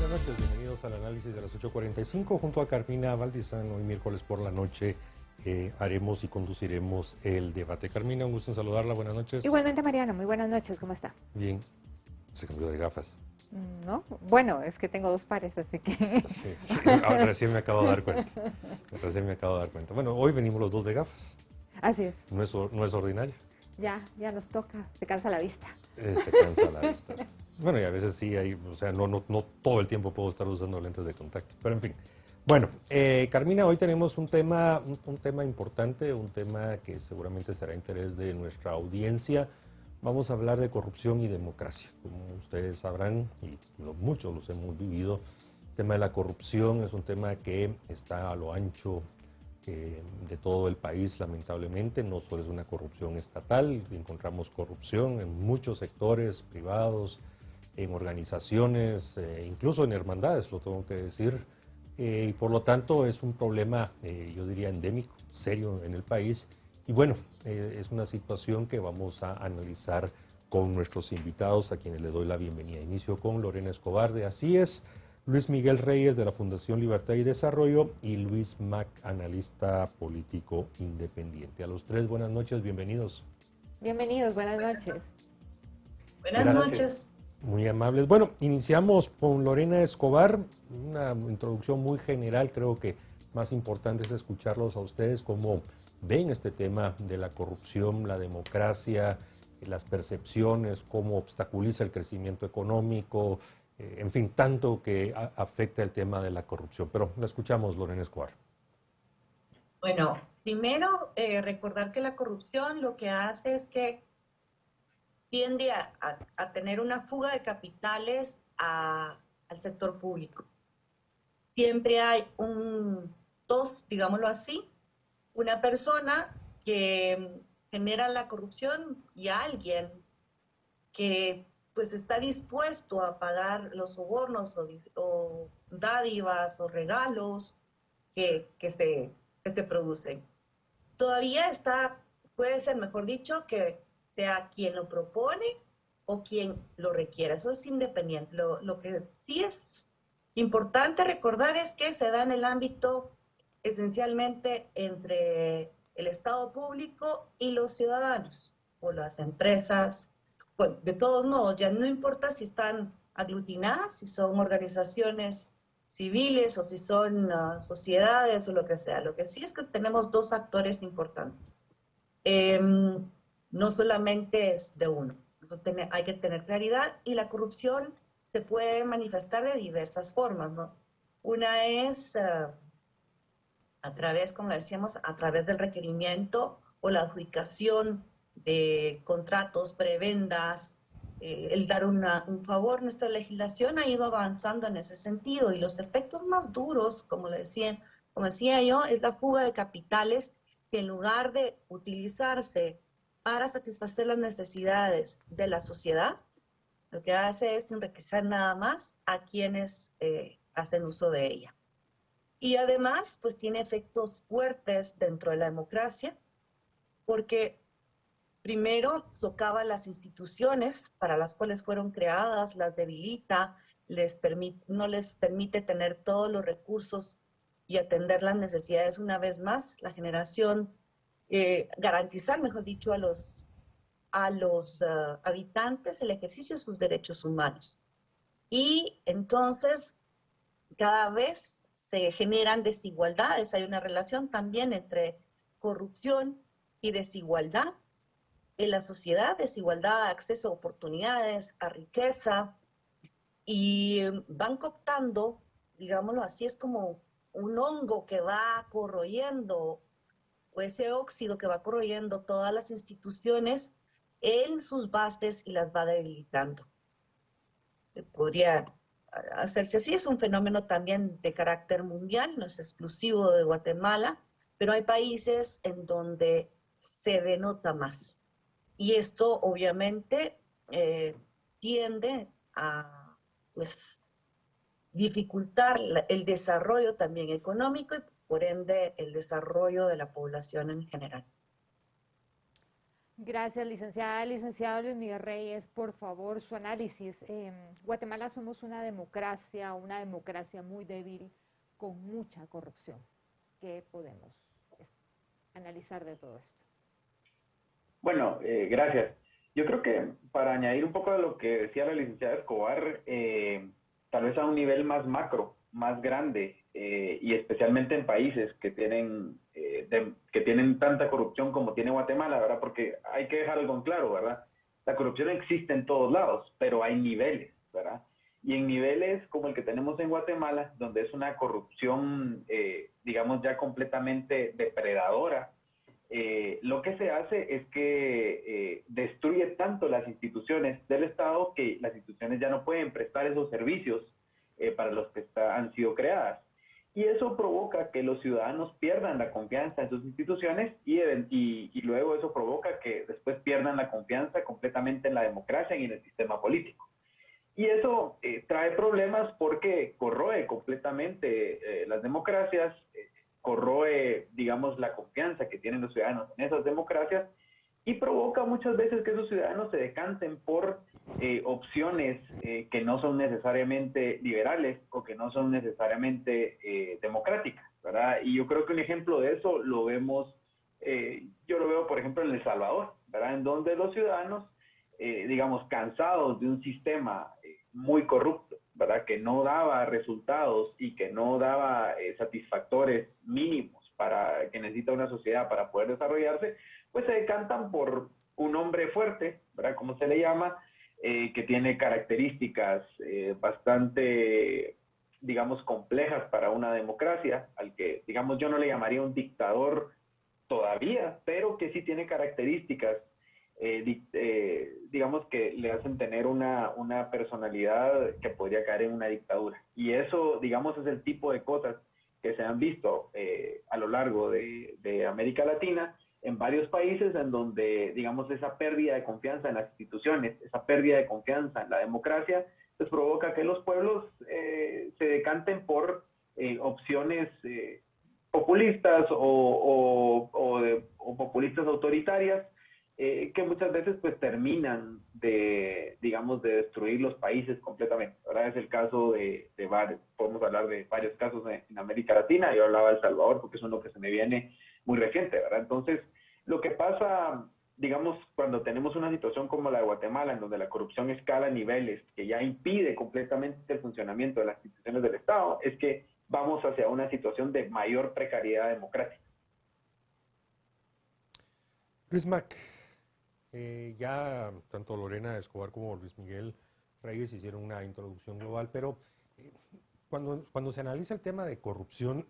buenas noches, bienvenidos al análisis de las 8:45 junto a Carmina Valdizán. Hoy miércoles por la noche haremos y conduciremos el debate. Carmina, un gusto en saludarla, buenas noches. Igualmente, Mariano, muy buenas noches, ¿cómo está? Bien, se cambió de gafas. ¿No? Bueno, es que tengo dos pares, así que... Sí, recién me acabo de dar cuenta. Bueno, hoy venimos los dos de gafas. Así es. No es ordinario. Ya nos toca, se cansa la vista. Se cansa la vista. Bueno, y a veces sí hay, o sea, no todo el tiempo puedo estar usando lentes de contacto, pero en fin. Bueno, Carmina, hoy tenemos un tema importante, un tema que seguramente será interés de nuestra audiencia. Vamos a hablar de corrupción y democracia. Como ustedes sabrán, y muchos los hemos vivido, el tema de la corrupción es un tema que está a lo ancho de todo el país, lamentablemente. No solo es una corrupción estatal, encontramos corrupción en muchos sectores privados, en organizaciones, incluso en hermandades, lo tengo que decir, y por lo tanto es un problema, yo diría, endémico, serio en el país, y bueno, es una situación que vamos a analizar con nuestros invitados, a quienes le doy la bienvenida. Inicio con Lorena Escobar de Así Es, Luis Miguel Reyes de la Fundación Libertad y Desarrollo y Luis Mac, analista político independiente. A los tres, buenas noches, bienvenidos. Bienvenidos, buenas noches. Buenas noches. Muy amables. Bueno, iniciamos con Lorena Escobar, una introducción muy general, creo que más importante es escucharlos a ustedes, cómo ven este tema de la corrupción, la democracia, las percepciones, cómo obstaculiza el crecimiento económico, en fin, tanto que afecta el tema de la corrupción. Pero la escuchamos, Lorena Escobar. Bueno, primero recordar que la corrupción lo que hace es que tiende a tener una fuga de capitales al sector público. Siempre hay digámoslo así, una persona que genera la corrupción y alguien que pues está dispuesto a pagar los sobornos o dádivas o regalos que se producen. Todavía puede ser, mejor dicho, que sea quien lo propone o quien lo requiera. Eso es independiente. Lo que sí es importante recordar es que se da en el ámbito esencialmente entre el Estado público y los ciudadanos o las empresas. Bueno, de todos modos, ya no importa si están aglutinadas, si son organizaciones civiles o si son sociedades o lo que sea. Lo que sí es que tenemos dos actores importantes. No solamente es de uno. Eso hay que tener claridad, y la corrupción se puede manifestar de diversas formas, ¿no? Una es a través, como decíamos, a través del requerimiento o la adjudicación de contratos, prebendas, el dar un favor. Nuestra legislación ha ido avanzando en ese sentido, y los efectos más duros, como decía yo, es la fuga de capitales, que en lugar de utilizarse para satisfacer las necesidades de la sociedad, lo que hace es enriquecer nada más a quienes hacen uso de ella. Y además, pues tiene efectos fuertes dentro de la democracia, porque primero socava las instituciones para las cuales fueron creadas, las debilita, no les permite tener todos los recursos y atender las necesidades una vez más, la generación, garantizar, mejor dicho, a los habitantes el ejercicio de sus derechos humanos. Y entonces, cada vez se generan desigualdades. Hay una relación también entre corrupción y desigualdad en la sociedad, desigualdad de acceso a oportunidades, a riqueza, y van cooptando, digámoslo así, es como un hongo que va corroyendo, o ese óxido que va corroyendo todas las instituciones en sus bases y las va debilitando. Podría hacerse así, es un fenómeno también de carácter mundial, no es exclusivo de Guatemala, pero hay países en donde se denota más. Y esto obviamente tiende a pues, dificultar el desarrollo también económico y por ende el desarrollo de la población en general. Gracias, licenciada. Licenciado Luis Miguel Reyes, por favor, su análisis. Guatemala somos una democracia muy débil, con mucha corrupción. ¿Qué podemos analizar de todo esto? Bueno, gracias. Yo creo que para añadir un poco de lo que decía la licenciada Escobar, tal vez a un nivel más macro, más grande, y especialmente en países que tienen tanta corrupción como tiene Guatemala, ¿verdad? Porque hay que dejar algo en claro, ¿verdad? La corrupción existe en todos lados, pero hay niveles, ¿verdad? Y en niveles como el que tenemos en Guatemala, donde es una corrupción, digamos, ya completamente depredadora, lo que se hace es que destruye tanto las instituciones del Estado que las instituciones ya no pueden prestar esos servicios para los que han sido creadas. Y eso provoca que los ciudadanos pierdan la confianza en sus instituciones y luego eso provoca que después pierdan la confianza completamente en la democracia y en el sistema político. Y eso trae problemas porque corroe completamente las democracias, corroe, digamos, la confianza que tienen los ciudadanos en esas democracias y provoca muchas veces que esos ciudadanos se decanten por opciones que no son necesariamente liberales o que no son necesariamente democráticas, ¿verdad? Y yo creo que un ejemplo de eso lo vemos, yo lo veo, por ejemplo, en El Salvador, ¿verdad? En donde los ciudadanos, digamos, cansados de un sistema muy corrupto, ¿verdad? Que no daba resultados y que no daba satisfactores mínimos para que necesita una sociedad para poder desarrollarse, pues se decantan por un hombre fuerte, ¿verdad? Como se le llama, que tiene características bastante, digamos, complejas para una democracia, al que, digamos, yo no le llamaría un dictador todavía, pero que sí tiene características digamos que le hacen tener una personalidad que podría caer en una dictadura. Y eso, digamos, es el tipo de cosas que se han visto a lo largo de América Latina, en varios países en donde, digamos, esa pérdida de confianza en las instituciones, esa pérdida de confianza en la democracia, pues provoca que los pueblos se decanten por opciones populistas o populistas autoritarias, que muchas veces pues terminan de, digamos, de destruir los países completamente. Ahora es el caso de varios, podemos hablar de varios casos en América Latina, yo hablaba de El Salvador porque eso es lo que se me viene muy reciente, ¿verdad? Entonces, lo que pasa, digamos, cuando tenemos una situación como la de Guatemala, en donde la corrupción escala a niveles que ya impide completamente el funcionamiento de las instituciones del Estado, es que vamos hacia una situación de mayor precariedad democrática. Luis Mac, ya tanto Lorena Escobar como Luis Miguel Reyes hicieron una introducción global, pero cuando se analiza el tema de corrupción,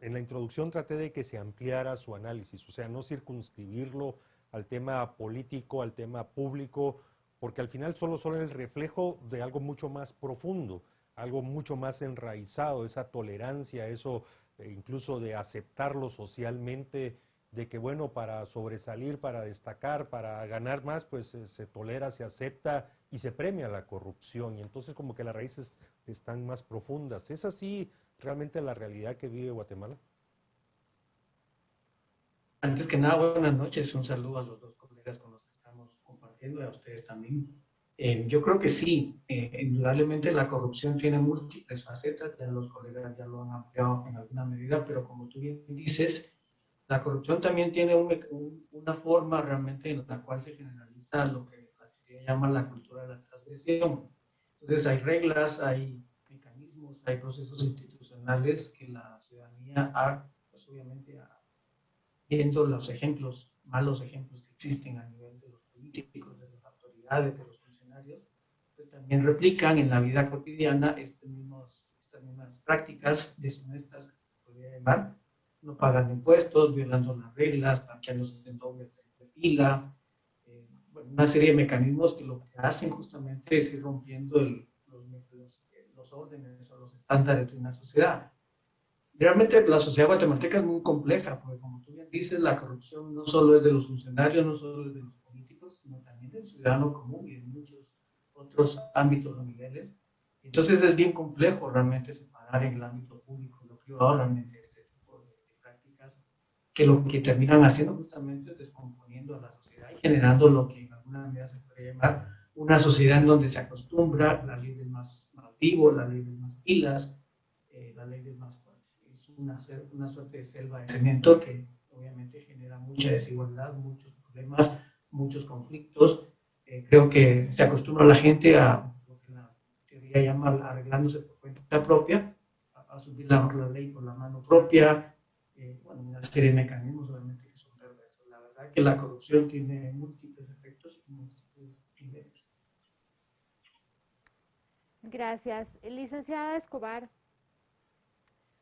en la introducción traté de que se ampliara su análisis, o sea, no circunscribirlo al tema político, al tema público, porque al final solo son el reflejo de algo mucho más profundo, algo mucho más enraizado, esa tolerancia, eso incluso de aceptarlo socialmente, de que bueno, para sobresalir, para destacar, para ganar más, pues se tolera, se acepta y se premia la corrupción. Y entonces como que las raíces están más profundas. ¿Es así realmente la realidad que vive Guatemala? Antes que nada, buenas noches. Un saludo a los dos colegas con los que estamos compartiendo y a ustedes también. Yo creo que sí, indudablemente la corrupción tiene múltiples facetas, ya los colegas ya lo han ampliado en alguna medida, pero como tú bien dices, la corrupción también tiene una forma realmente en la cual se generaliza lo que la teoría llama la cultura de la transgresión. Entonces hay reglas, hay mecanismos, hay procesos institucionales que la ciudadanía ha, pues obviamente, viendo los ejemplos, malos ejemplos que existen a nivel de los políticos, de las autoridades, de los funcionarios, pues también replican en la vida cotidiana estas mismas prácticas deshonestas que se podría llamar, no pagando impuestos, violando las reglas, parqueándose en doble fila, bueno, una serie de mecanismos que lo que hacen justamente es ir rompiendo los órdenes o los estándares de una sociedad. Realmente la sociedad guatemalteca es muy compleja, porque como tú bien dices, la corrupción no solo es de los funcionarios, no solo es de los políticos, sino también del ciudadano común y en muchos otros ámbitos o niveles. Entonces es bien complejo realmente separar en el ámbito público y lo privado realmente este tipo de prácticas que lo que terminan haciendo justamente es descomponiendo a la sociedad y generando lo que en alguna medida se puede llamar una sociedad en donde se acostumbra la ley del más vivo, la ley del más pilas, la ley del más fuerte. Es una suerte de selva de cemento que obviamente genera mucha desigualdad, muchos problemas, muchos conflictos. Creo que se acostumbra la gente a lo que la teoría llama arreglándose por cuenta propia, a subir la ley por la mano propia, bueno, una serie de mecanismos obviamente que son perversos. La verdad que la corrupción tiene múltiples efectos y múltiples niveles. Gracias. Licenciada Escobar,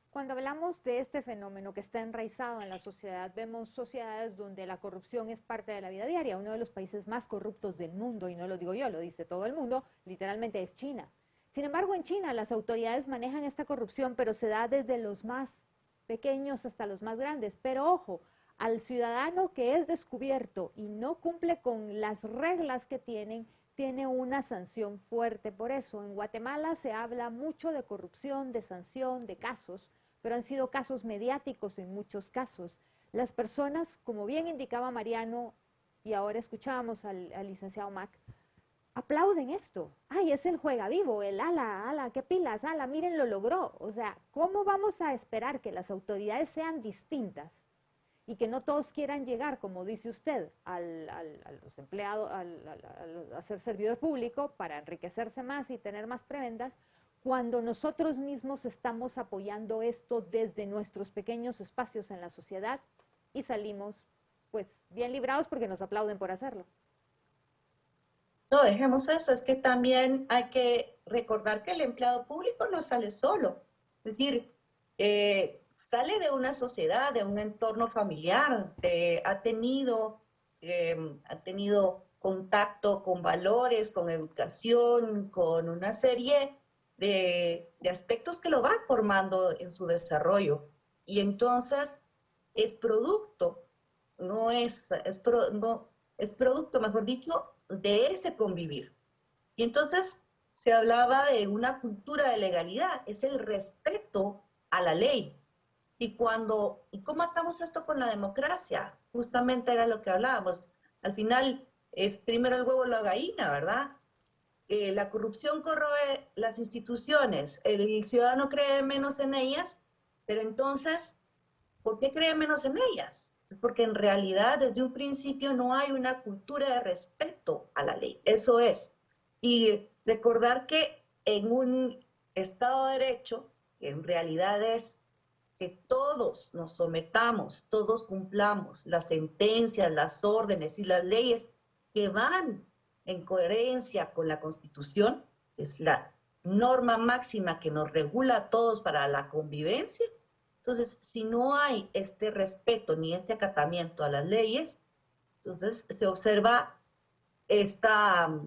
cuando hablamos de este fenómeno que está enraizado en la sociedad, vemos sociedades donde la corrupción es parte de la vida diaria. Uno de los países más corruptos del mundo, y no lo digo yo, lo dice todo el mundo, literalmente es China. Sin embargo, en China las autoridades manejan esta corrupción, pero se da desde los más pequeños hasta los más grandes. Pero ojo, al ciudadano que es descubierto y no cumple con las reglas que tiene una sanción fuerte por eso. En Guatemala se habla mucho de corrupción, de sanción, de casos, pero han sido casos mediáticos en muchos casos. Las personas, como bien indicaba Mariano, y ahora escuchábamos al licenciado Mac, aplauden esto. Ay, es el juega vivo, el ala, qué pilas, ala, miren, lo logró. O sea, ¿cómo vamos a esperar que las autoridades sean distintas y que no todos quieran llegar, como dice usted, a los empleados, a ser servidor público para enriquecerse más y tener más prebendas, cuando nosotros mismos estamos apoyando esto desde nuestros pequeños espacios en la sociedad y salimos pues bien librados porque nos aplauden por hacerlo? No, dejemos eso, es que también hay que recordar que el empleado público no sale solo, es decir, sale de una sociedad, de un entorno familiar, ha tenido contacto con valores, con educación, con una serie de aspectos que lo van formando en su desarrollo. Y entonces es producto, es producto, mejor dicho, de ese convivir. Y entonces se hablaba de una cultura de legalidad, es el respeto a la ley. ¿Y cómo atamos esto con la democracia? Justamente era lo que hablábamos. Al final es primero el huevo o la gallina, ¿verdad? La corrupción corroe las instituciones, el ciudadano cree menos en ellas, pero entonces, ¿por qué cree menos en ellas? Es porque en realidad desde un principio no hay una cultura de respeto a la ley, eso es. Y recordar que en un Estado de Derecho, que en realidad es que todos nos sometamos, todos cumplamos las sentencias, las órdenes y las leyes que van en coherencia con la Constitución, es la norma máxima que nos regula a todos para la convivencia. Entonces, si no hay este respeto ni este acatamiento a las leyes, entonces se observa esta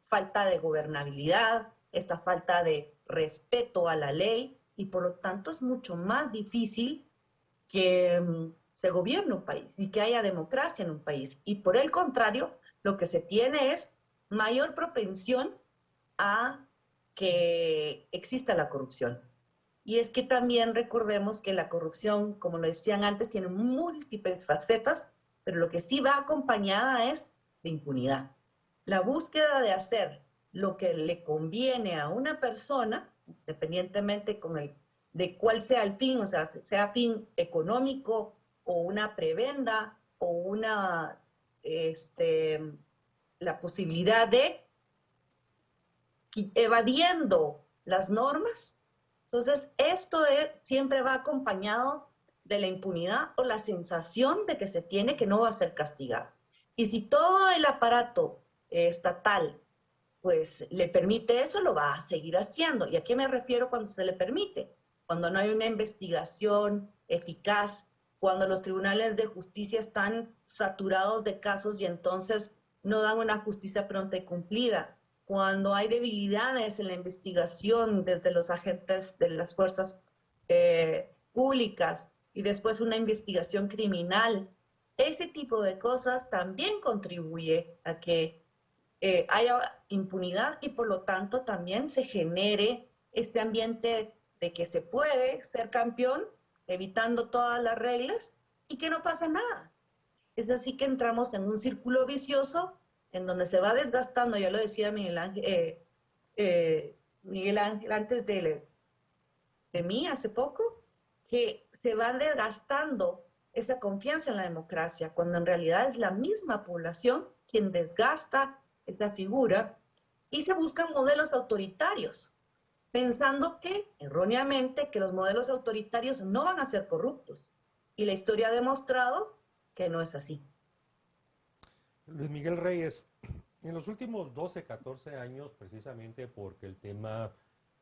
falta de gobernabilidad, esta falta de respeto a la ley, y por lo tanto es mucho más difícil que se gobierne un país y que haya democracia en un país. Y por el contrario, lo que se tiene es mayor propensión a que exista la corrupción. Y es que también recordemos que la corrupción, como lo decían antes, tiene múltiples facetas, pero lo que sí va acompañada es de impunidad. La búsqueda de hacer lo que le conviene a una persona, independientemente de cuál sea el fin, o sea fin económico o una prebenda o la posibilidad de evadiendo las normas. Entonces, siempre va acompañado de la impunidad o la sensación de que se tiene que no va a ser castigado. Y si todo el aparato estatal pues le permite eso, lo va a seguir haciendo. ¿Y a qué me refiero cuando se le permite? Cuando no hay una investigación eficaz, cuando los tribunales de justicia están saturados de casos y entonces no dan una justicia pronta y cumplida, cuando hay debilidades en la investigación desde los agentes de las fuerzas públicas y después una investigación criminal. Ese tipo de cosas también contribuye a que haya impunidad y por lo tanto también se genere este ambiente de que se puede ser campeón evitando todas las reglas y que no pasa nada. Es así que entramos en un círculo vicioso en donde se va desgastando, ya lo decía Miguel Ángel antes de mí hace poco, que se va desgastando esa confianza en la democracia, cuando en realidad es la misma población quien desgasta esa figura y se buscan modelos autoritarios, pensando que, erróneamente, que los modelos autoritarios no van a ser corruptos. Y la historia ha demostrado que no es así. Luis Miguel Reyes, en los últimos 12, 14 años, precisamente porque el tema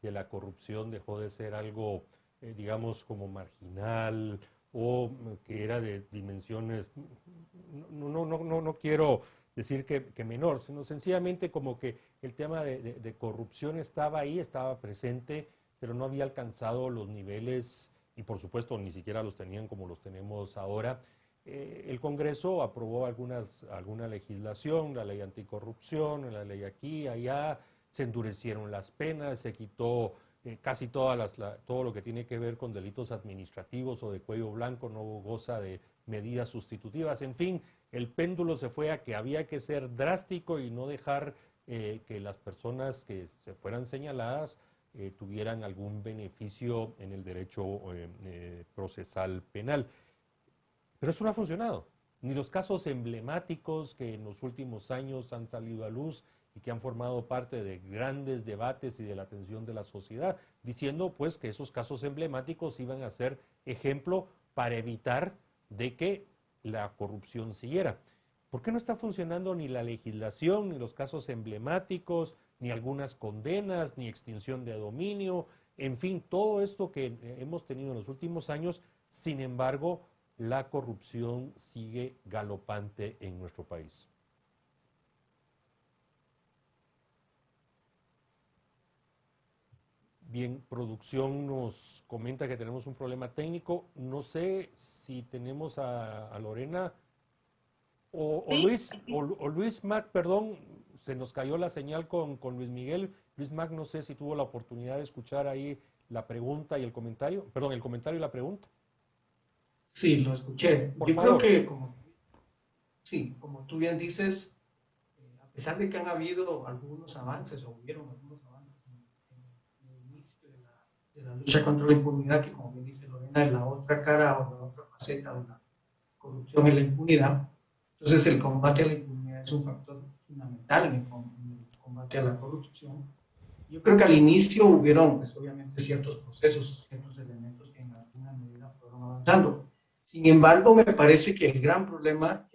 de la corrupción dejó de ser algo, digamos, como marginal o que era de dimensiones, no quiero decir que menor, sino sencillamente como que el tema de corrupción estaba ahí, estaba presente, pero no había alcanzado los niveles y por supuesto ni siquiera los tenían como los tenemos ahora. El Congreso aprobó alguna legislación, la ley anticorrupción, la ley aquí, allá, se endurecieron las penas, se quitó casi todo lo que tiene que ver con delitos administrativos o de cuello blanco, no goza de medidas sustitutivas, en fin, el péndulo se fue a que había que ser drástico y no dejar que las personas que se fueran señaladas tuvieran algún beneficio en el derecho procesal penal. Pero eso no ha funcionado. Ni los casos emblemáticos que en los últimos años han salido a luz y que han formado parte de grandes debates y de la atención de la sociedad, diciendo pues que esos casos emblemáticos iban a ser ejemplo para evitar de que la corrupción siguiera. ¿Por qué no está funcionando ni la legislación, ni los casos emblemáticos, ni algunas condenas, ni extinción de dominio? En fin, todo esto que hemos tenido en los últimos años, sin embargo, la corrupción sigue galopante en nuestro país. Bien, producción nos comenta que tenemos un problema técnico. No sé si tenemos a Lorena o ¿Sí? Luis Mac, perdón, se nos cayó la señal con Luis Miguel. Luis Mac, no sé si tuvo la oportunidad de escuchar ahí la pregunta y el comentario. Perdón, el comentario y la pregunta. Sí, lo escuché. Por Yo favor. creo que, como tú bien dices, a pesar de que han habido algunos avances, o hubieron algunos avances en el inicio de la lucha contra la impunidad, que como bien dice Lorena, es la otra cara o la otra faceta de la corrupción y la impunidad. Entonces, el combate a la impunidad es un factor fundamental en el combate a la corrupción. Yo creo que al inicio hubieron, pues obviamente, ciertos procesos, ciertos elementos que en alguna medida fueron avanzando. Sin embargo, me parece que el gran problema,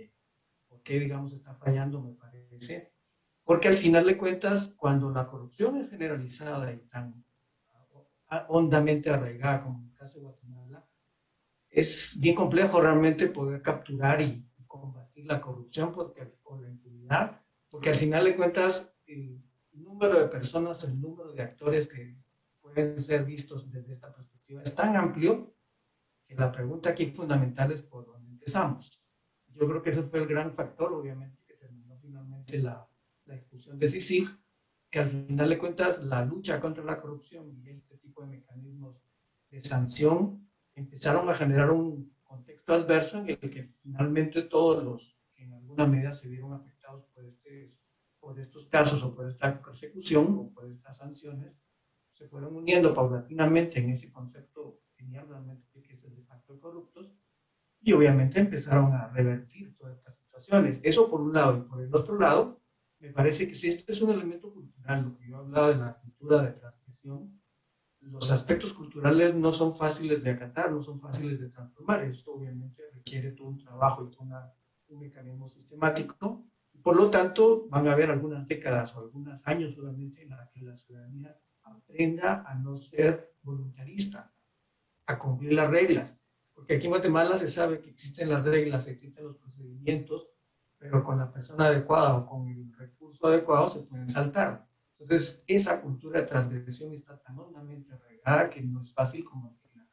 ¿por qué, digamos, está fallando? Me parece, porque al final de cuentas, cuando la corrupción es generalizada y tan hondamente arraigada como en el caso de Guatemala, es bien complejo realmente poder capturar y combatir la corrupción o la impunidad, porque al final de cuentas, el número de personas, el número de actores que pueden ser vistos desde esta perspectiva es tan amplio que la pregunta aquí fundamental es por dónde empezamos. Yo creo que ese fue el gran factor, obviamente, que terminó finalmente la expulsión de CICIG, que al final de cuentas la lucha contra la corrupción y este tipo de mecanismos de sanción empezaron a generar un contexto adverso en el que finalmente todos los que en alguna medida se vieron afectados por estos casos o por esta persecución o por estas sanciones se fueron uniendo paulatinamente en ese concepto genial realmente que es el de pacto de corruptos y obviamente empezaron a revertir todas estas situaciones. Eso por un lado. Y por el otro lado, me parece que si este es un elemento cultural, lo que yo hablaba de la cultura de transgresión, los aspectos culturales no son fáciles de acatar, no son fáciles de transformar. Esto obviamente requiere todo un trabajo y todo un mecanismo sistemático. Por lo tanto, van a haber algunas décadas o algunos años solamente en las que la ciudadanía aprenda a no ser voluntarista, a cumplir las reglas. Porque aquí en Guatemala se sabe que existen las reglas, existen los procedimientos, pero con la persona adecuada o con el recurso adecuado se pueden saltar. Entonces, esa cultura de transgresión está tan hondamente arraigada que no es fácil combatirla.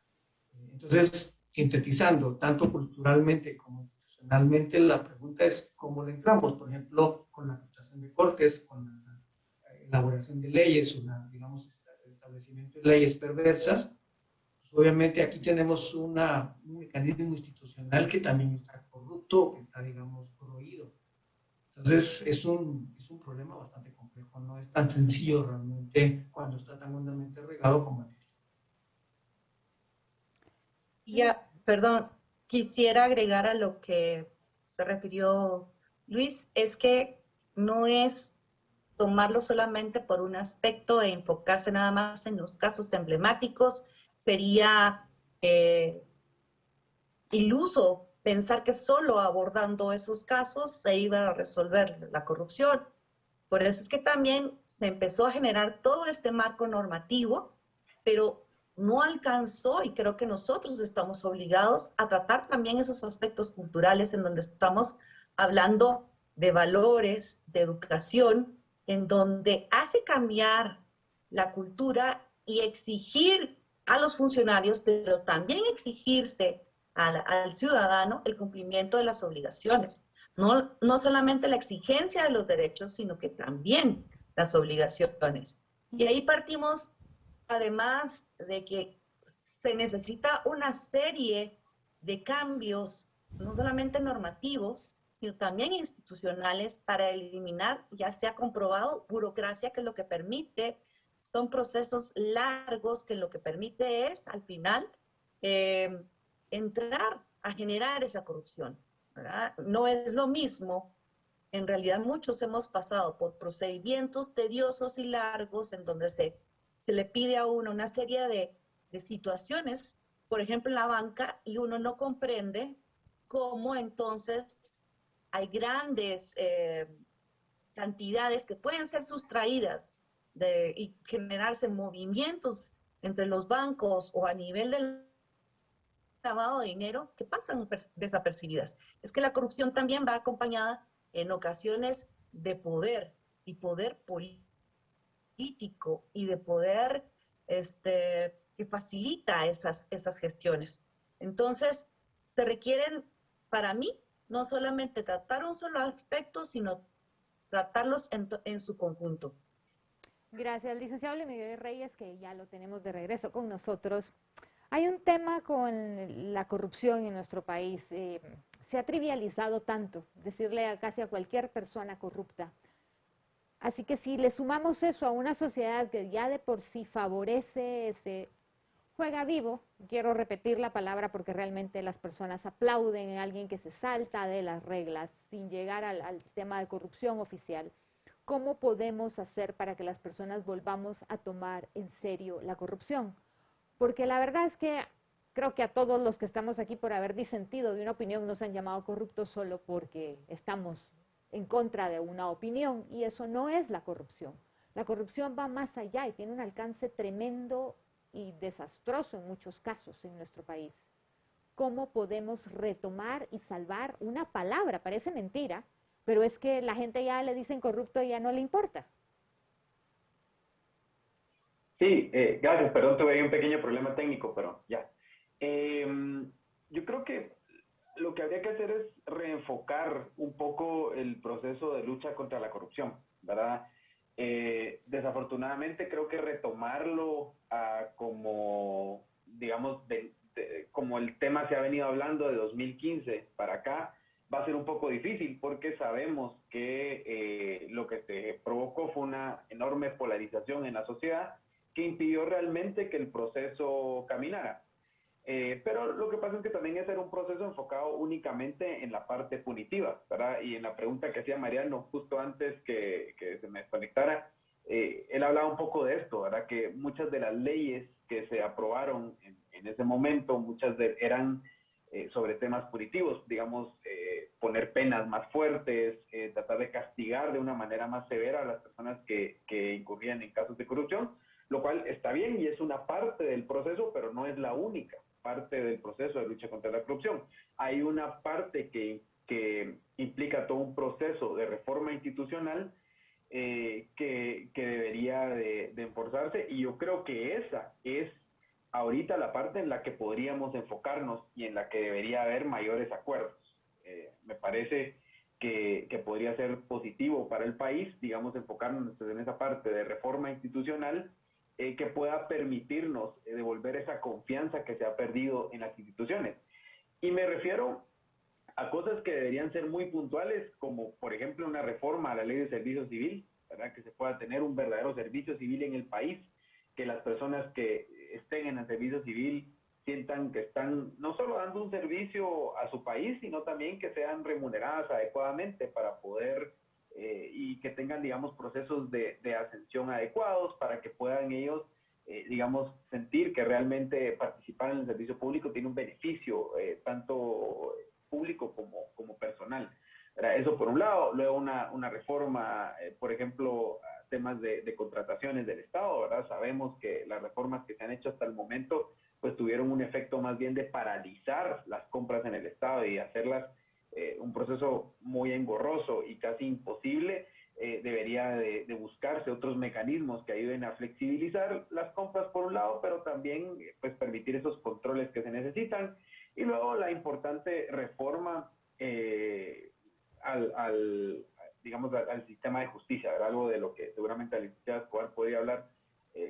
Entonces, sintetizando, tanto culturalmente como institucionalmente, la pregunta es cómo le entramos. Por ejemplo, con la actuación de cortes, con la elaboración de leyes o el establecimiento de leyes perversas, pues obviamente aquí tenemos un mecanismo institucional que también está corrupto, que está, digamos, corroído. Entonces, es un problema bastante complejo, no es tan sencillo realmente cuando está tan hondamente regado como en el. Ya, perdón, quisiera agregar a lo que se refirió Luis, es que no es tomarlo solamente por un aspecto e enfocarse nada más en los casos emblemáticos, sería iluso pensar que solo abordando esos casos se iba a resolver la corrupción. Por eso es que también se empezó a generar todo este marco normativo, pero no alcanzó, y creo que nosotros estamos obligados a tratar también esos aspectos culturales en donde estamos hablando de valores, de educación, en donde hace cambiar la cultura y exigir a los funcionarios, pero también exigirse al ciudadano el cumplimiento de las obligaciones. No solamente la exigencia de los derechos, sino que también las obligaciones. Y ahí partimos, además de que se necesita una serie de cambios, no solamente normativos, sino también institucionales para eliminar, ya se ha comprobado, burocracia, que lo que permite son procesos largos, que lo que permite es, al final, eh, entrar a generar esa corrupción, ¿verdad? No es lo mismo. En realidad muchos hemos pasado por procedimientos tediosos y largos en donde se le pide a uno una serie de situaciones, por ejemplo en la banca, y uno no comprende cómo entonces hay grandes cantidades que pueden ser sustraídas y generarse movimientos entre los bancos o a nivel del lavado de dinero que pasan desapercibidas. Es que la corrupción también va acompañada en ocasiones de poder y poder político y de poder que facilita esas gestiones. Entonces, se requieren, para mí, no solamente tratar un solo aspecto, sino tratarlos en su conjunto. Gracias, licenciado Luis Miguel Reyes, que ya lo tenemos de regreso con nosotros. Hay un tema con la corrupción en nuestro país. Se ha trivializado tanto decirle casi a cualquier persona corrupta. Así que si le sumamos eso a una sociedad que ya de por sí favorece ese juega vivo, quiero repetir la palabra porque realmente las personas aplauden a alguien que se salta de las reglas sin llegar al tema de corrupción oficial. ¿Cómo podemos hacer para que las personas volvamos a tomar en serio la corrupción? Porque la verdad es que creo que a todos los que estamos aquí por haber disentido de una opinión nos han llamado corruptos solo porque estamos en contra de una opinión, y eso no es la corrupción. La corrupción va más allá y tiene un alcance tremendo y desastroso en muchos casos en nuestro país. ¿Cómo podemos retomar y salvar una palabra? Parece mentira, pero es que la gente ya le dicen corrupto y ya no le importa. Sí, gracias, perdón, tuve ahí un pequeño problema técnico, pero ya. Yo creo que lo que habría que hacer es reenfocar un poco el proceso de lucha contra la corrupción, ¿verdad? Desafortunadamente creo que retomarlo como, digamos, como el tema se ha venido hablando de 2015 para acá, va a ser un poco difícil porque sabemos que lo que se provocó fue una enorme polarización en la sociedad que impidió realmente que el proceso caminara. Pero lo que pasa es que también ese era un proceso enfocado únicamente en la parte punitiva, ¿verdad? Y en la pregunta que hacía Mariano justo antes que se me desconectara, él hablaba un poco de esto, ¿verdad? Que muchas de las leyes que se aprobaron en ese momento, eran sobre temas punitivos, digamos, poner penas más fuertes, tratar de castigar de una manera más severa a las personas que incurrían en casos de corrupción, lo cual está bien y es una parte del proceso, pero no es la única parte del proceso de lucha contra la corrupción. Hay una parte que implica todo un proceso de reforma institucional que debería de enforzarse, y yo creo que esa es ahorita la parte en la que podríamos enfocarnos y en la que debería haber mayores acuerdos. Me parece que podría ser positivo para el país, digamos, enfocarnos en esa parte de reforma institucional que pueda permitirnos devolver esa confianza que se ha perdido en las instituciones. Y me refiero a cosas que deberían ser muy puntuales, como por ejemplo una reforma a la ley de servicio civil, ¿verdad? Que se pueda tener un verdadero servicio civil en el país, que las personas que estén en el servicio civil sientan que están no solo dando un servicio a su país, sino también que sean remuneradas adecuadamente para poder y que tengan, digamos, procesos de ascensión adecuados para que puedan ellos, digamos, sentir que realmente participar en el servicio público tiene un beneficio, tanto público como personal. ¿Verdad? Eso por un lado. Luego una reforma, por ejemplo, a temas de contrataciones del Estado, ¿verdad? Sabemos que las reformas que se han hecho hasta el momento pues tuvieron un efecto más bien de paralizar las compras en el Estado y hacerlas un proceso muy engorroso y casi imposible. Debería de buscarse otros mecanismos que ayuden a flexibilizar las compras por un lado, pero también pues permitir esos controles que se necesitan. Y luego la importante reforma digamos, al sistema de justicia, ¿verdad? Algo de lo que seguramente la licenciada Escobar podría hablar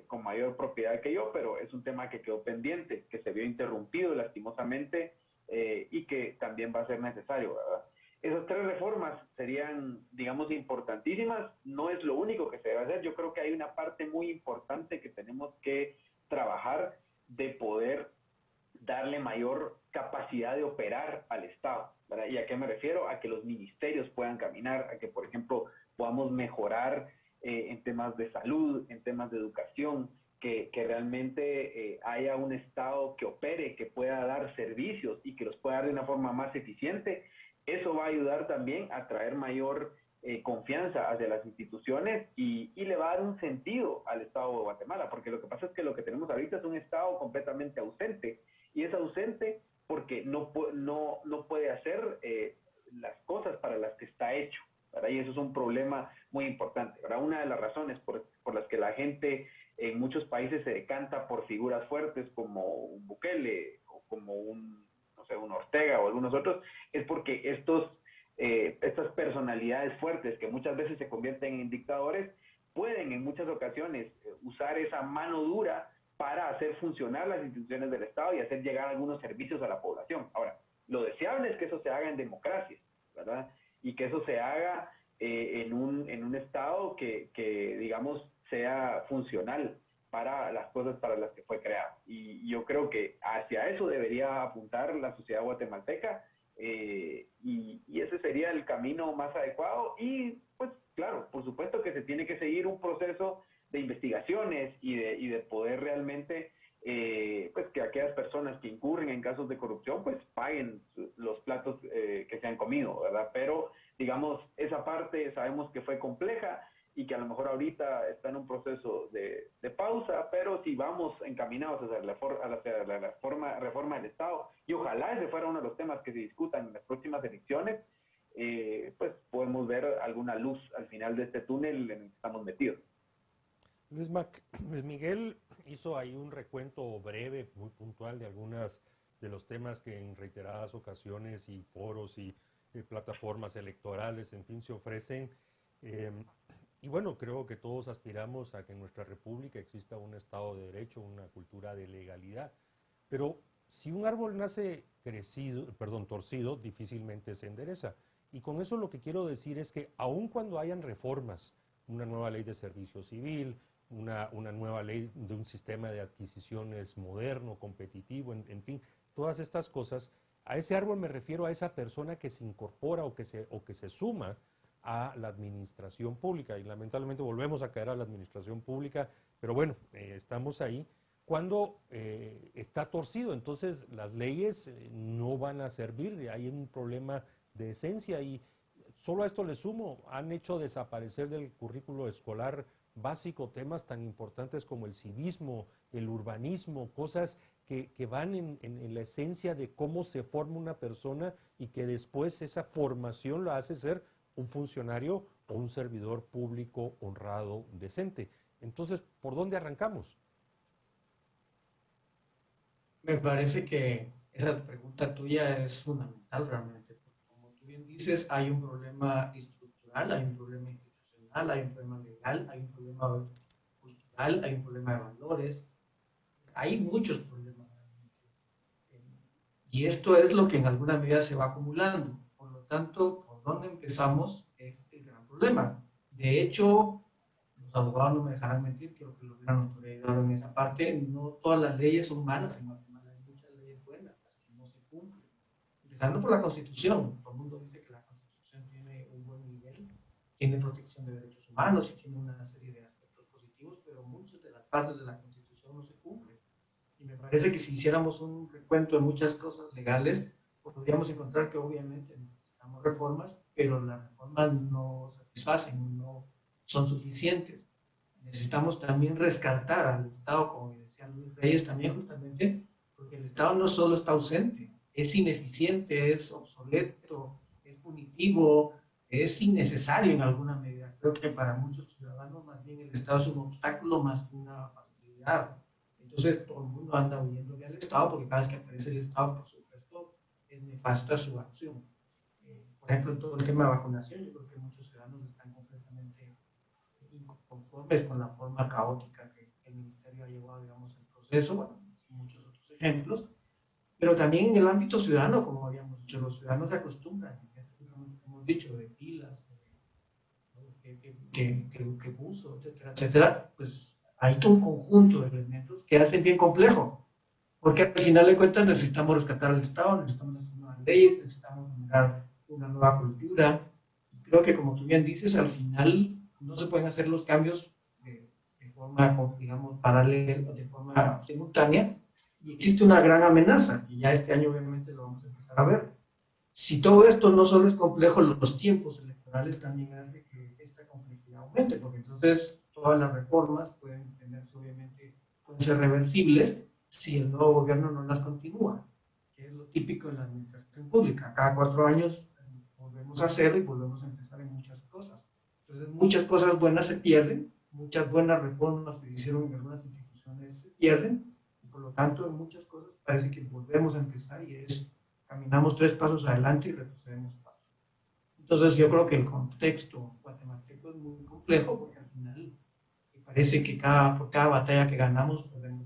con mayor propiedad que yo, pero es un tema que quedó pendiente, que se vio interrumpido lastimosamente y que también va a ser necesario, ¿verdad? Esas tres reformas serían, digamos, importantísimas. No es lo único que se debe hacer. Yo creo que hay una parte muy importante que tenemos que trabajar de poder darle mayor capacidad de operar al Estado, ¿verdad? ¿Y a qué me refiero? A que los ministerios puedan caminar, a que, por ejemplo, podamos mejorar en temas de salud, en temas de educación, que realmente haya un Estado que opere, que pueda dar servicios y que los pueda dar de una forma más eficiente. Eso va a ayudar también a traer mayor confianza hacia las instituciones y le va a dar un sentido al Estado de Guatemala, porque lo que pasa es que lo que tenemos ahorita es un Estado completamente ausente, y es ausente porque no puede hacer las cosas para las que está hecho, ¿verdad? Y eso es un problema muy importante, ¿verdad? Una de las razones por las que la gente en muchos países se decanta por figuras fuertes como un Bukele o como un Ortega o algunos otros, es porque estas personalidades fuertes que muchas veces se convierten en dictadores pueden en muchas ocasiones usar esa mano dura para hacer funcionar las instituciones del Estado y hacer llegar algunos servicios a la población. Ahora, lo deseable es que eso se haga en democracia, ¿verdad? Y que eso se haga en un Estado que, digamos, sea funcional para las cosas para las que fue creado. Y yo creo que hacia eso debería apuntar la sociedad guatemalteca y ese sería el camino más adecuado. Y pues claro, por supuesto que se tiene que seguir un proceso de investigaciones y de poder realmente pues que aquellas personas que incurren en casos de corrupción pues paguen los platos que se han comido, ¿verdad? Pero digamos, esa parte sabemos que fue compleja y que a lo mejor ahorita está en un proceso de pausa, pero si vamos encaminados hacia la reforma del Estado, y ojalá ese fuera uno de los temas que se discutan en las próximas elecciones, pues podemos ver alguna luz al final de este túnel en el que estamos metidos. Luis Miguel hizo ahí un recuento breve, muy puntual, de algunas de los temas que en reiteradas ocasiones y foros y plataformas electorales, en fin, se ofrecen. Y bueno, creo que todos aspiramos a que en nuestra república exista un Estado de Derecho, una cultura de legalidad. Pero si un árbol nace torcido, difícilmente se endereza. Y con eso lo que quiero decir es que aun cuando hayan reformas, una nueva ley de servicio civil, una nueva ley de un sistema de adquisiciones moderno, competitivo, en fin, todas estas cosas, a ese árbol me refiero a esa persona que se incorpora o que se suma a la administración pública, y lamentablemente volvemos a caer a la administración pública, pero bueno, estamos ahí, cuando está torcido, entonces las leyes no van a servir, hay un problema de esencia, y solo a esto le sumo, han hecho desaparecer del currículo escolar básico temas tan importantes como el civismo, el urbanismo, cosas que van en la esencia de cómo se forma una persona y que después esa formación la hace ser un funcionario o un servidor público honrado, decente. Entonces, ¿por dónde arrancamos? Me parece que esa pregunta tuya es fundamental realmente, porque como tú bien dices, hay un problema estructural, hay un problema institucional, hay un problema legal, hay un problema cultural cultural, hay un problema de valores, hay muchos problemas. Y esto es lo que en alguna medida se va acumulando. Por lo tanto, por dónde empezamos es el gran problema. De hecho, los abogados no me dejarán mentir, creo que lo hubieran autorizado en esa parte. No todas las leyes son malas en Guatemala, hay muchas leyes buenas que no se cumplen. Empezando por la Constitución. Todo el mundo dice que la Constitución tiene un buen nivel, tiene protección de derechos humanos y tiene una serie de aspectos positivos, pero muchas de las partes de la Constitución no se cumplen. Y me parece que si hiciéramos un recuento de muchas cosas legales, podríamos encontrar que obviamente necesitamos reformas, pero las reformas no satisfacen, no son suficientes. Necesitamos también rescatar al Estado, como decía Luis Reyes, también justamente, porque el Estado no solo está ausente, es ineficiente, es obsoleto, es punitivo, es innecesario en alguna medida. Creo que para muchos ciudadanos más bien el Estado es un obstáculo más que una facilidad. Entonces todo el mundo anda huyéndole al Estado porque cada vez que aparece el Estado, por supuesto, es nefasta su acción. Por ejemplo, en todo el tema de vacunación, yo creo que muchos ciudadanos están completamente inconformes con la forma caótica que el Ministerio ha llevado, digamos, el proceso, bueno, muchos otros ejemplos, pero también en el ámbito ciudadano, como habíamos dicho, los ciudadanos se acostumbran, hemos dicho, de pilas, que uso, etcétera, etcétera, pues hay todo un conjunto de elementos que hacen bien complejo, porque al final de cuentas necesitamos rescatar al Estado, necesitamos hacer nuevas leyes, necesitamos generar una nueva cultura. Creo que como tú bien dices, al final no se pueden hacer los cambios de forma, digamos, paralela, de forma simultánea, y existe una gran amenaza, y ya este año obviamente lo vamos a empezar a ver. Si todo esto no solo es complejo, los tiempos electorales también hacen que esta complejidad aumente, porque entonces todas las reformas pueden tenerse, obviamente, pueden ser reversibles si el nuevo gobierno no las continúa, que es lo típico en la administración pública. Cada 4 años volvemos a hacerlo y volvemos a empezar en muchas cosas. Entonces, muchas cosas buenas se pierden, muchas buenas reformas que se hicieron en algunas instituciones se pierden, y por lo tanto, en muchas cosas parece que volvemos a empezar y caminamos 3 pasos adelante y retrocedemos pasos. Entonces, yo creo que el contexto guatemalteco es muy complejo porque al final parece que por cada batalla que ganamos perdemos.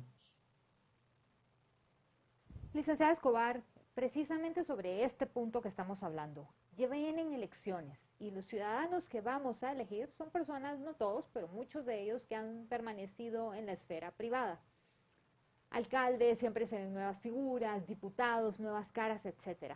Licenciada Escobar, precisamente sobre este punto que estamos hablando, ya vienen elecciones y los ciudadanos que vamos a elegir son personas, no todos, pero muchos de ellos que han permanecido en la esfera privada. Alcaldes, siempre se ven nuevas figuras, diputados, nuevas caras, etc.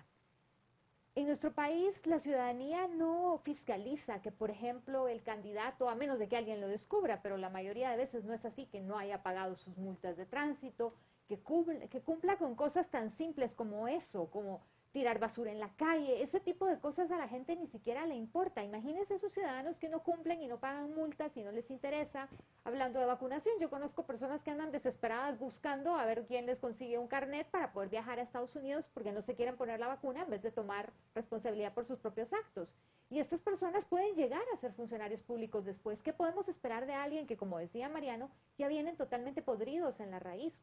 En nuestro país la ciudadanía no fiscaliza que, por ejemplo, el candidato, a menos de que alguien lo descubra, pero la mayoría de veces no es así, que no haya pagado sus multas de tránsito, que cumpla con cosas tan simples como eso, como tirar basura en la calle. Ese tipo de cosas a la gente ni siquiera le importa. Imagínense esos ciudadanos que no cumplen y no pagan multas y no les interesa. Hablando de vacunación, yo conozco personas que andan desesperadas buscando a ver quién les consigue un carnet para poder viajar a Estados Unidos porque no se quieren poner la vacuna en vez de tomar responsabilidad por sus propios actos. Y estas personas pueden llegar a ser funcionarios públicos después. ¿Qué podemos esperar de alguien que, como decía Mariano, ya vienen totalmente podridos en la raíz?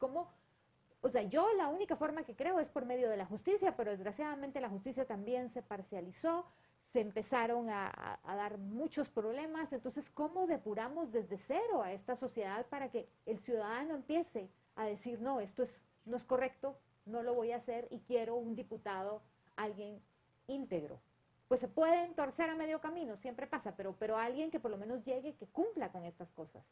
O sea, yo la única forma que creo es por medio de la justicia, pero desgraciadamente la justicia también se parcializó, se empezaron a dar muchos problemas. Entonces, ¿cómo depuramos desde cero a esta sociedad para que el ciudadano empiece a decir, no, no es correcto, no lo voy a hacer y quiero un diputado, alguien íntegro? Pues se pueden torcer a medio camino, siempre pasa, pero alguien que por lo menos llegue, que cumpla con estas cosas.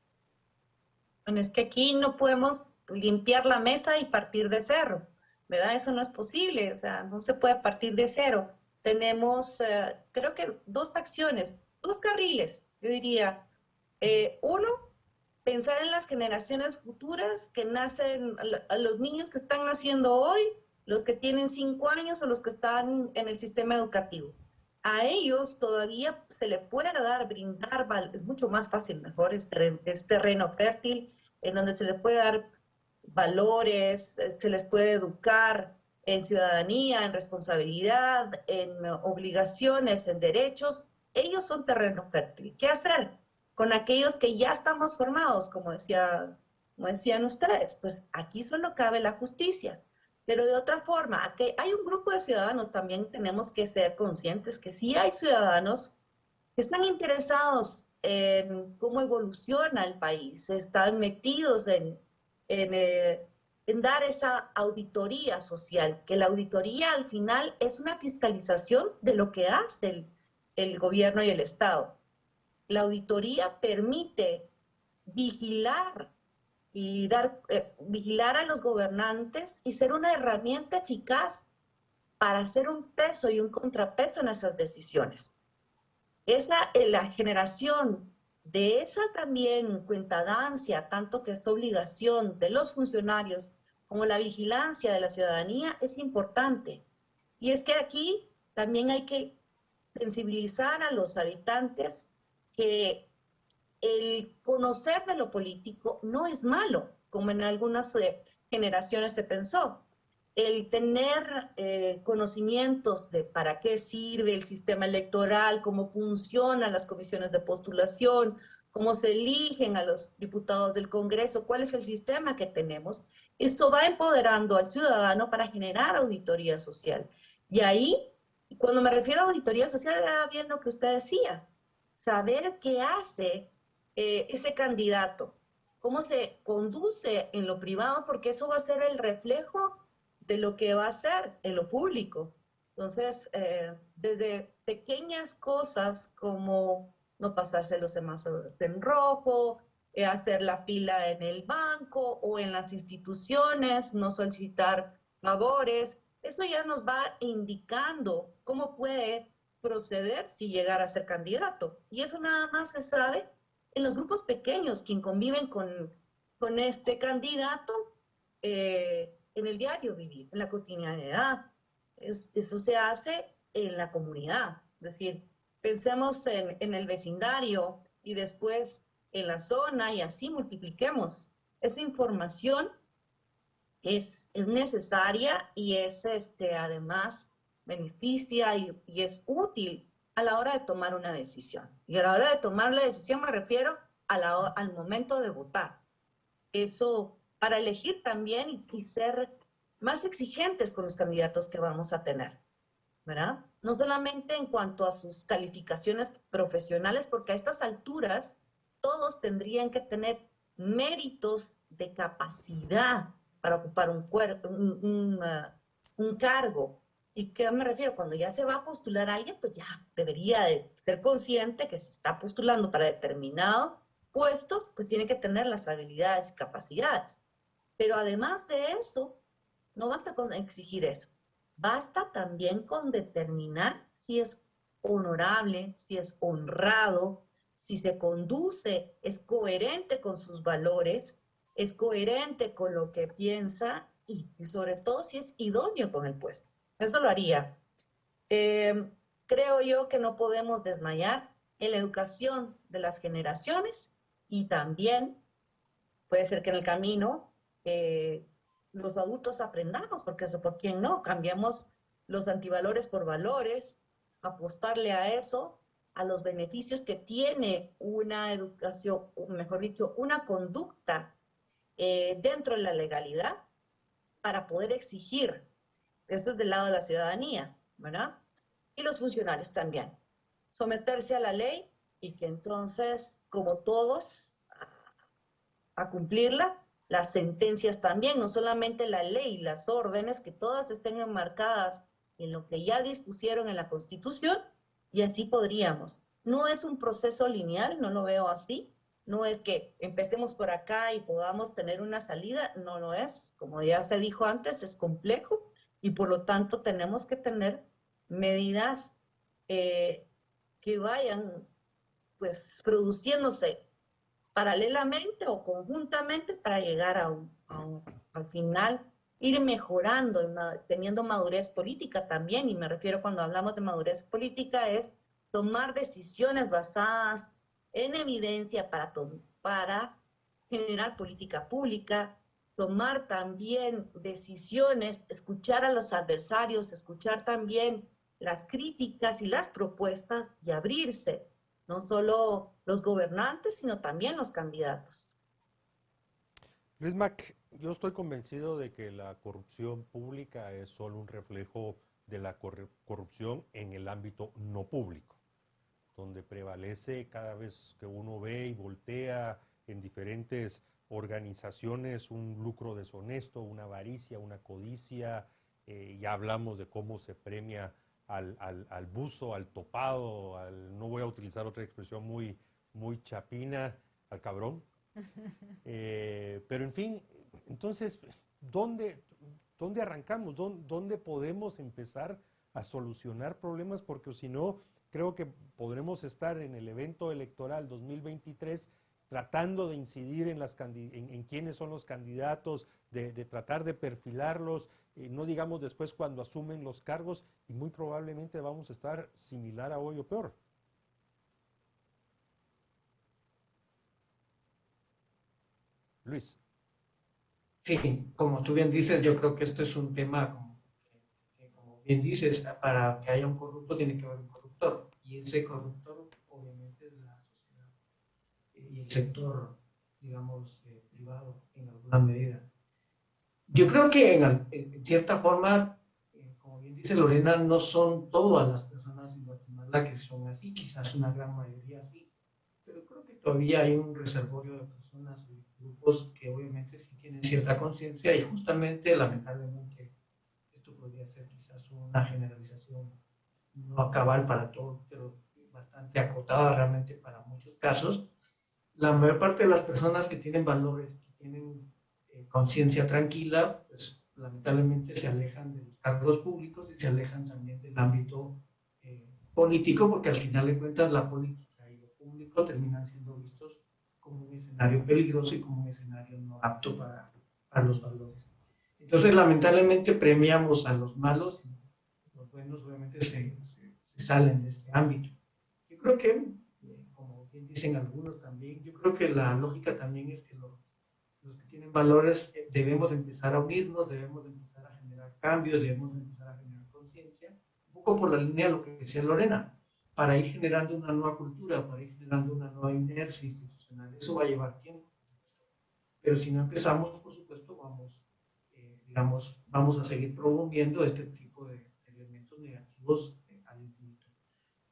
Bueno, es que aquí no podemos limpiar la mesa y partir de cero, ¿verdad? Eso no es posible, o sea, no se puede partir de cero. Tenemos, creo que 2 acciones, 2 carriles, yo diría. Uno, pensar en las generaciones futuras que nacen, a los niños que están naciendo hoy, los que tienen 5 años o los que están en el sistema educativo. A ellos todavía se le puede brindar, es mucho más fácil, mejor, es terreno fértil, en donde se les puede dar valores, se les puede educar en ciudadanía, en responsabilidad, en obligaciones, en derechos. Ellos son terreno fértil. ¿Qué hacer con aquellos que ya estamos formados, como decían ustedes? Pues aquí solo cabe la justicia. Pero de otra forma, que hay un grupo de ciudadanos, también tenemos que ser conscientes que sí hay ciudadanos que están interesados en cómo evoluciona el país, están metidos en dar esa auditoría social, que la auditoría al final es una fiscalización de lo que hace el gobierno y el Estado. La auditoría permite vigilar y vigilar a los gobernantes y ser una herramienta eficaz para hacer un peso y un contrapeso en esas decisiones. La generación de esa también cuentadancia, tanto que es obligación de los funcionarios como la vigilancia de la ciudadanía, es importante. Y es que aquí también hay que sensibilizar a los habitantes que el conocer de lo político no es malo, como en algunas generaciones se pensó. El tener conocimientos de para qué sirve el sistema electoral, cómo funcionan las comisiones de postulación, cómo se eligen a los diputados del Congreso, cuál es el sistema que tenemos, esto va empoderando al ciudadano para generar auditoría social. Y ahí, cuando me refiero a auditoría social, era bien lo que usted decía, saber qué hace ese candidato, cómo se conduce en lo privado, porque eso va a ser el reflejo de lo que va a ser en lo público. Entonces, desde pequeñas cosas como no pasarse los semáforos en rojo, hacer la fila en el banco o en las instituciones, no solicitar favores, eso ya nos va indicando cómo puede proceder si llegara a ser candidato. Y eso nada más se sabe en los grupos pequeños, quien conviven con este candidato en el diario vivir, en la cotidianidad. Eso se hace en la comunidad. Es decir, pensemos en el vecindario y después en la zona y así multipliquemos. Esa información es necesaria y es además beneficia y es útil a la hora de tomar una decisión. Y a la hora de tomar la decisión me refiero al momento de votar. Eso para elegir también y ser más exigentes con los candidatos que vamos a tener, ¿verdad? No solamente en cuanto a sus calificaciones profesionales, porque a estas alturas todos tendrían que tener méritos de capacidad para ocupar un cargo. ¿Y qué me refiero? Cuando ya se va a postular a alguien, pues ya debería de ser consciente que se está postulando para determinado puesto, pues tiene que tener las habilidades y capacidades. Pero además de eso, no basta con exigir eso. Basta también con determinar si es honorable, si es honrado, si se conduce, es coherente con sus valores, es coherente con lo que piensa y sobre todo si es idóneo con el puesto. Eso lo haría. Creo yo que no podemos desmayar en la educación de las generaciones y también puede ser que en el camino los adultos aprendamos, porque eso, ¿por quién no? Cambiemos los antivalores por valores, apostarle a eso, a los beneficios que tiene una educación, o mejor dicho, una conducta dentro de la legalidad para poder exigir. Esto es del lado de la ciudadanía, ¿verdad? Y los funcionarios también. Someterse a la ley y que entonces, como todos, a cumplirla, las sentencias también, no solamente la ley, las órdenes, que todas estén enmarcadas en lo que ya dispusieron en la Constitución, y así podríamos. No es un proceso lineal, no lo veo así, no es que empecemos por acá y podamos tener una salida, no lo es, como ya se dijo antes, es complejo, y por lo tanto tenemos que tener medidas que vayan pues produciéndose paralelamente o conjuntamente para llegar al final, ir mejorando, teniendo madurez política también, y me refiero cuando hablamos de madurez política es tomar decisiones basadas en evidencia para generar política pública, tomar también decisiones, escuchar a los adversarios, escuchar también las críticas y las propuestas y abrirse, no solo los gobernantes, sino también los candidatos. Luis Mac, yo estoy convencido de que la corrupción pública es solo un reflejo de la corrupción en el ámbito no público. donde prevalece cada vez que uno ve y voltea en diferentes organizaciones un lucro deshonesto, una avaricia, una codicia. Ya hablamos de cómo se premia al buzo, al topado, no voy a utilizar otra expresión muy chapina, al cabrón. Pero en fin, entonces, ¿dónde arrancamos? ¿Dónde podemos empezar a solucionar problemas? Porque si no, creo que podremos estar en el evento electoral 2023 tratando de incidir en quiénes son los candidatos, de tratar de perfilarlos, no digamos después cuando asumen los cargos, y muy probablemente vamos a estar similar a hoy o peor. Luis. Sí, como tú bien dices, yo creo que esto es un tema, como bien dices, para que haya un corrupto tiene que haber un corruptor. Y ese corruptor obviamente es la sociedad y el sector, digamos, privado en alguna medida. Yo creo que en cierta forma, como bien dice Lorena, no son todas las personas en Guatemala que son así, quizás una gran mayoría sí, pero creo que todavía hay un reservorio de personas y grupos que obviamente sí tienen cierta conciencia y justamente, lamentablemente, esto podría ser quizás una generalización no cabal para todos, pero bastante acotada realmente para muchos casos. La mayor parte de las personas que tienen valores, que tienen conciencia tranquila, pues lamentablemente se alejan de los cargos públicos y se alejan también del ámbito político, porque al final de cuentas la política y lo público terminan siendo vistos como un escenario peligroso y como un escenario no apto para los valores. Entonces, lamentablemente premiamos a los malos y los buenos obviamente se salen de este ámbito. Yo creo que, como bien dicen algunos también, yo creo que la lógica también es que los que tienen valores debemos empezar a unirnos, debemos empezar a generar cambios, debemos empezar a generar conciencia, un poco por la línea de lo que decía Lorena, para ir generando una nueva cultura, para ir generando una nueva inercia institucional. Eso va a llevar tiempo, pero si no empezamos, por supuesto, vamos a seguir promoviendo este tipo de elementos negativos al infinito.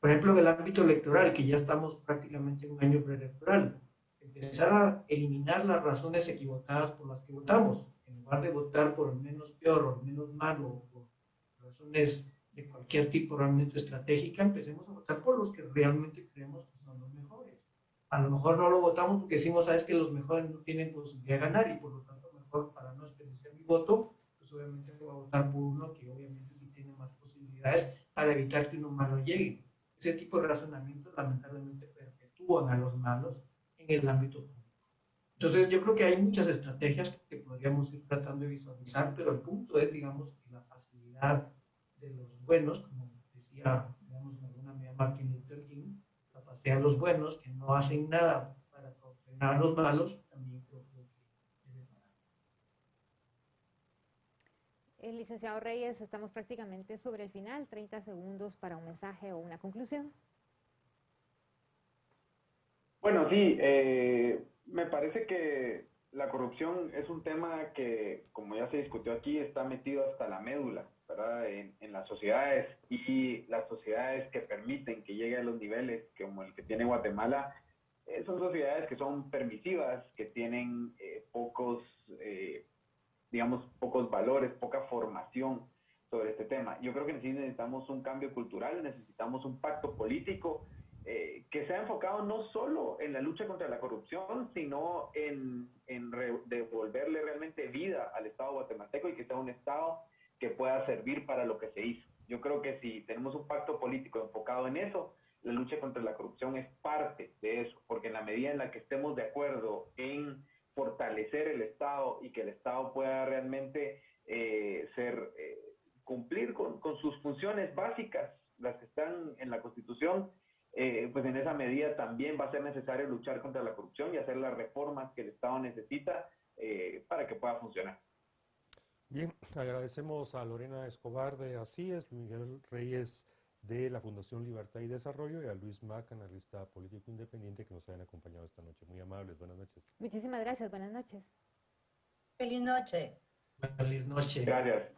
Por ejemplo, en el ámbito electoral, que ya estamos prácticamente en un año preelectoral, empezar a eliminar las razones equivocadas por las que votamos. En lugar de votar por el menos peor o el menos malo, o por razones de cualquier tipo realmente estratégica, empecemos a votar por los que realmente creemos que son los mejores. A lo mejor no lo votamos porque decimos, sabes que los mejores no tienen posibilidad de ganar y por lo tanto mejor para no desperdiciar mi voto, pues obviamente voy a votar por uno que obviamente sí tiene más posibilidades para evitar que uno malo llegue. Ese tipo de razonamientos lamentablemente perpetúan a los malos en el ámbito público. Entonces yo creo que hay muchas estrategias que podríamos ir tratando de visualizar, pero el punto es, digamos, que la facilidad de los buenos, como decía, digamos, en alguna medida Martin Luther King, la facilidad de los buenos que no hacen nada para frenar a los malos, también creo que debe parar. Licenciado Reyes, estamos prácticamente sobre el final, 30 segundos para un mensaje o una conclusión. Bueno, sí, me parece que la corrupción es un tema que, como ya se discutió aquí, está metido hasta la médula, ¿verdad? En las sociedades, y las sociedades que permiten que llegue a los niveles como el que tiene Guatemala, son sociedades que son permisivas, que tienen pocos valores, poca formación sobre este tema. Yo creo que necesitamos un cambio cultural, necesitamos un pacto político que sea enfocado no solo en la lucha contra la corrupción, sino en devolverle realmente vida al Estado guatemalteco y que sea un Estado que pueda servir para lo que se hizo. Yo creo que si tenemos un pacto político enfocado en eso, la lucha contra la corrupción es parte de eso, porque en la medida en la que estemos de acuerdo en fortalecer el Estado y que el Estado pueda realmente cumplir con sus funciones básicas, las que están en la Constitución, pues en esa medida también va a ser necesario luchar contra la corrupción y hacer las reformas que el Estado necesita para que pueda funcionar. Bien, agradecemos a Lorena Escobar de Asíes, Miguel Reyes de la Fundación Libertad y Desarrollo y a Luis Mac, analista político independiente, que nos hayan acompañado esta noche. Muy amables, buenas noches. Muchísimas gracias, buenas noches. Feliz noche. Feliz noche. Gracias.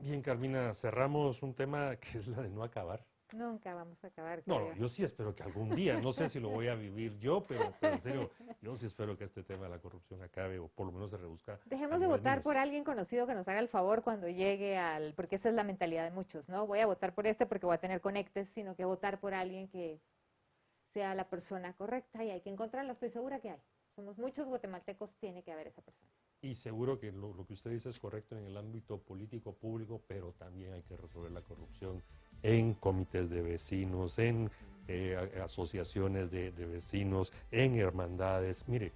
Bien, Carmina, cerramos un tema que es la de no acabar. Nunca vamos a acabar. No, creo. yo sí espero que algún día, no sé si lo voy a vivir yo, pero en serio, yo sí espero que este tema de la corrupción acabe o por lo menos se reduzca. Dejemos de votar por alguien conocido que nos haga el favor cuando llegue al, porque esa es la mentalidad de muchos, ¿no? Voy a votar por este porque voy a tener conectes, sino que votar por alguien que sea la persona correcta y hay que encontrarla, estoy segura que hay. Somos muchos guatemaltecos, tiene que haber esa persona. Y seguro que lo que usted dice es correcto en el ámbito político público, pero también hay que resolver la corrupción en comités de vecinos, en asociaciones de vecinos, en hermandades. Mire,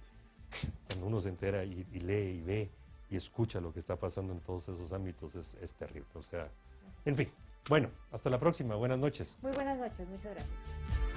cuando uno se entera y lee y ve y escucha lo que está pasando en todos esos ámbitos, es terrible. O sea, en fin. Bueno, hasta la próxima. Buenas noches. Muy buenas noches, muchas gracias.